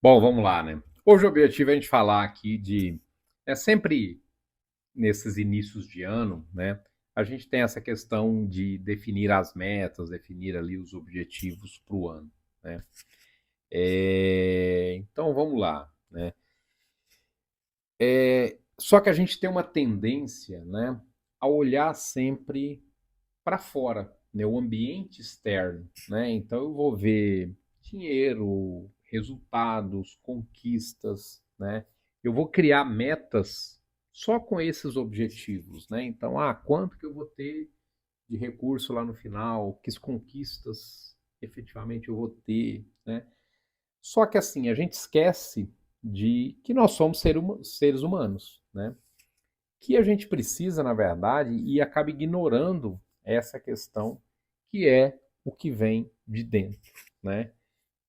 Bom, vamos lá, né? Hoje o objetivo é a gente falar aqui de. É sempre nesses inícios de ano, né? A gente tem essa questão de definir as metas, definir ali os objetivos para o ano, né? Então vamos lá, né? Só que a gente tem uma tendência, né, a olhar sempre para fora, né? O ambiente externo, né? Então eu vou ver dinheiro, resultados, conquistas, né? Eu vou criar metas só com esses objetivos, né? Então, quanto que eu vou ter de recurso lá no final? Que conquistas efetivamente eu vou ter, né? Só que assim, a gente esquece de que nós somos seres humanos, né? Que a gente precisa, na verdade, e acaba ignorando essa questão que é o que vem de dentro, né?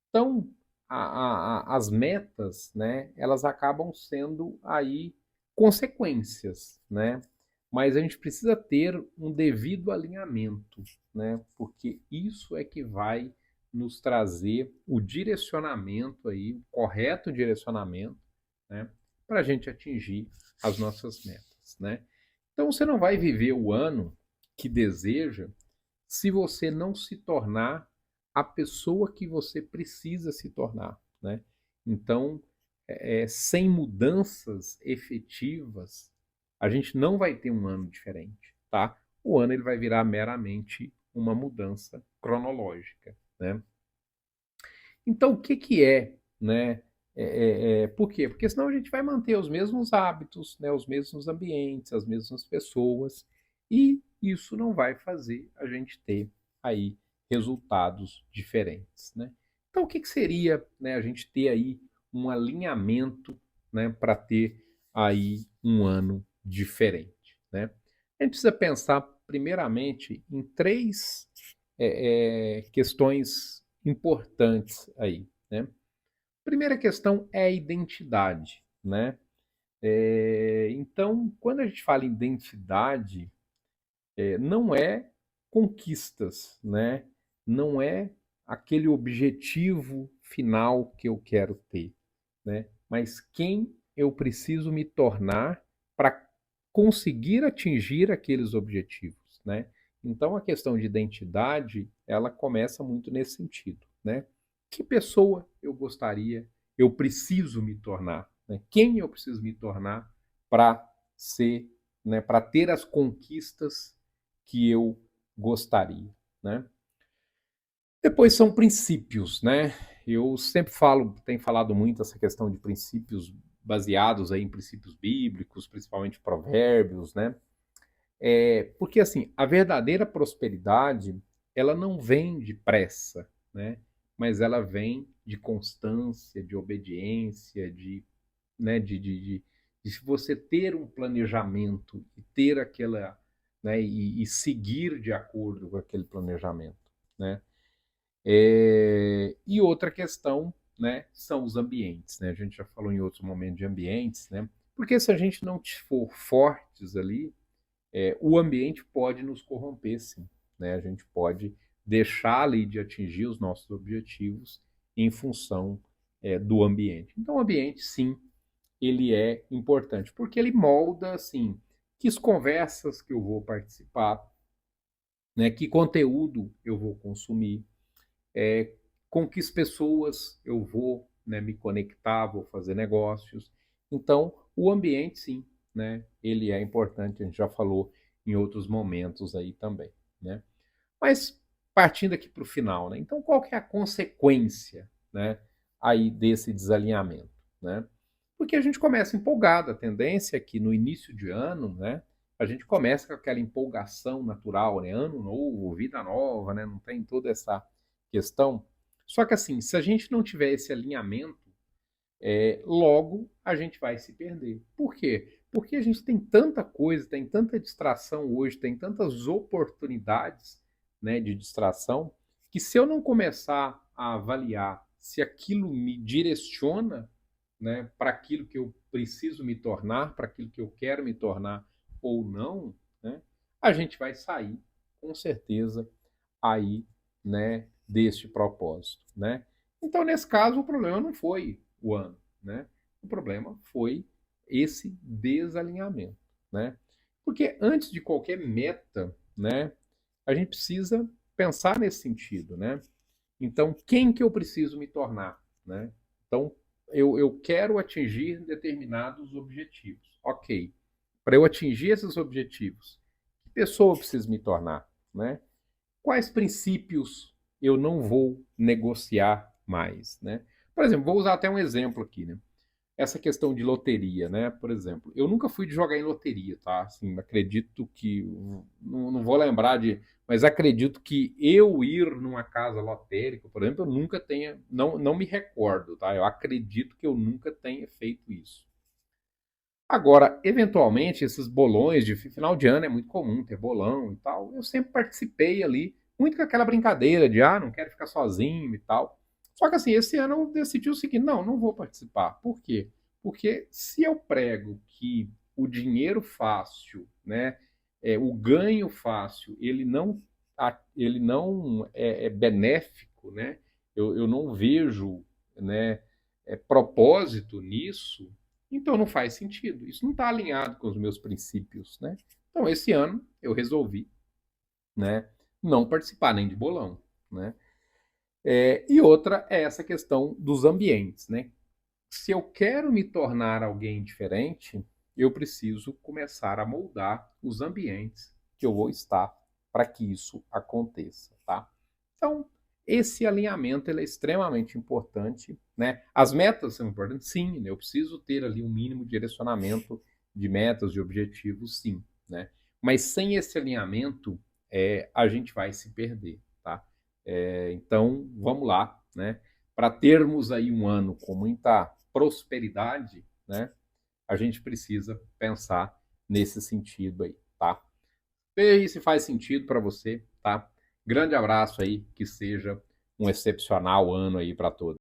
Então, as metas, né, elas acabam sendo aí consequências, né? Mas a gente precisa ter um devido alinhamento, né? Porque isso é que vai nos trazer o direcionamento aí, o correto direcionamento, né, para a gente atingir as nossas metas, né? Então você não vai viver o ano que deseja se você não se tornar a pessoa que você precisa se tornar, né? Então, sem mudanças efetivas, a gente não vai ter um ano diferente, tá? O ano ele vai virar meramente uma mudança cronológica, né? Então, o que que é, né? Por quê? Porque senão a gente vai manter os mesmos hábitos, né? Os mesmos ambientes, as mesmas pessoas, e isso não vai fazer a gente ter aí resultados diferentes, né? Então, o que que seria, né, a gente ter aí um alinhamento, né, para ter aí um ano diferente, né? A gente precisa pensar primeiramente em três questões importantes aí, né? Primeira questão é a identidade, né? Então, quando a gente fala em identidade, não é conquistas, né? Não é aquele objetivo final que eu quero ter, né? Mas quem eu preciso me tornar para conseguir atingir aqueles objetivos, né? Então a questão de identidade, ela começa muito nesse sentido, né? Que pessoa eu gostaria, eu preciso me tornar, né? Quem eu preciso me tornar para ser, né, para ter as conquistas que eu gostaria, né? Depois são princípios, né? Eu sempre falo, tenho falado muito essa questão de princípios baseados aí em princípios bíblicos, principalmente provérbios, né? Porque assim, a verdadeira prosperidade, ela não vem de pressa, né? Mas ela vem de constância, de obediência, né, de você ter um planejamento e ter aquela, né, e seguir de acordo com aquele planejamento, né? E outra questão, né, são os ambientes, né? A gente já falou em outros momentos de ambientes, né? Porque se a gente não for fortes ali, o ambiente pode nos corromper, sim, né? A gente pode deixar ali de atingir os nossos objetivos em função do ambiente. Então, o ambiente, sim, ele é importante, porque ele molda, assim, que conversas que eu vou participar, né? Que conteúdo eu vou consumir, com que pessoas eu vou, né, me conectar, vou fazer negócios. Então, o ambiente, sim, né, ele é importante, a gente já falou em outros momentos aí também, né? Mas partindo aqui para o final, né? Então, qual que é a consequência, né, aí desse desalinhamento, né? Porque a gente começa empolgado, a tendência é que no início de ano, né, a gente começa com aquela empolgação natural, né? Ano novo, vida nova, né? Não tem toda essa questão. Só que assim, se a gente não tiver esse alinhamento, logo a gente vai se perder. Por quê? Porque a gente tem tanta coisa, tem tanta distração hoje, tem tantas oportunidades, né, de distração, que se eu não começar a avaliar se aquilo me direciona, né, para aquilo que eu preciso me tornar, para aquilo que eu quero me tornar ou não, né, a gente vai sair com certeza aí, né, deste propósito, né? Então, nesse caso, o problema não foi o ano, né? O problema foi esse desalinhamento, né? Porque antes de qualquer meta, né, a gente precisa pensar nesse sentido, né? Então, quem que eu preciso me tornar, né? Então, eu quero atingir determinados objetivos. Ok. Para eu atingir esses objetivos, que pessoa eu preciso me tornar, né? Quais princípios eu não vou negociar mais, né? Por exemplo, vou usar até um exemplo aqui, né? Essa questão de loteria, né? Por exemplo, eu nunca fui de jogar em loteria, tá? Assim, acredito que não vou lembrar de, mas acredito que eu ir numa casa lotérica, por exemplo, eu nunca tenha, não me recordo, tá? Eu acredito que eu nunca tenha feito isso. Agora, eventualmente, esses bolões de final de ano é muito comum ter bolão e tal. Eu sempre participei ali, muito com aquela brincadeira de, não quero ficar sozinho e tal. Só que assim, esse ano eu decidi o seguinte: não vou participar. Por quê? Porque se eu prego que o dinheiro fácil, né, o ganho fácil, ele não é benéfico, né? Eu não vejo, né, propósito nisso, então não faz sentido. Isso não está alinhado com os meus princípios, né? Então esse ano eu resolvi, né, não participar nem de bolão, né? E outra é essa questão dos ambientes, né? Se eu quero me tornar alguém diferente, eu preciso começar a moldar os ambientes que eu vou estar para que isso aconteça, tá? Então, esse alinhamento ele é extremamente importante, né? As metas são importantes, sim, né? Eu preciso ter ali um mínimo de direcionamento de metas, de objetivos, sim, né? Mas sem esse alinhamento, a gente vai se perder, tá? Então, vamos lá, né? Para termos aí um ano com muita prosperidade, né? A gente precisa pensar nesse sentido aí, tá? Veja se faz sentido para você, tá? Grande abraço aí, que seja um excepcional ano aí para todos.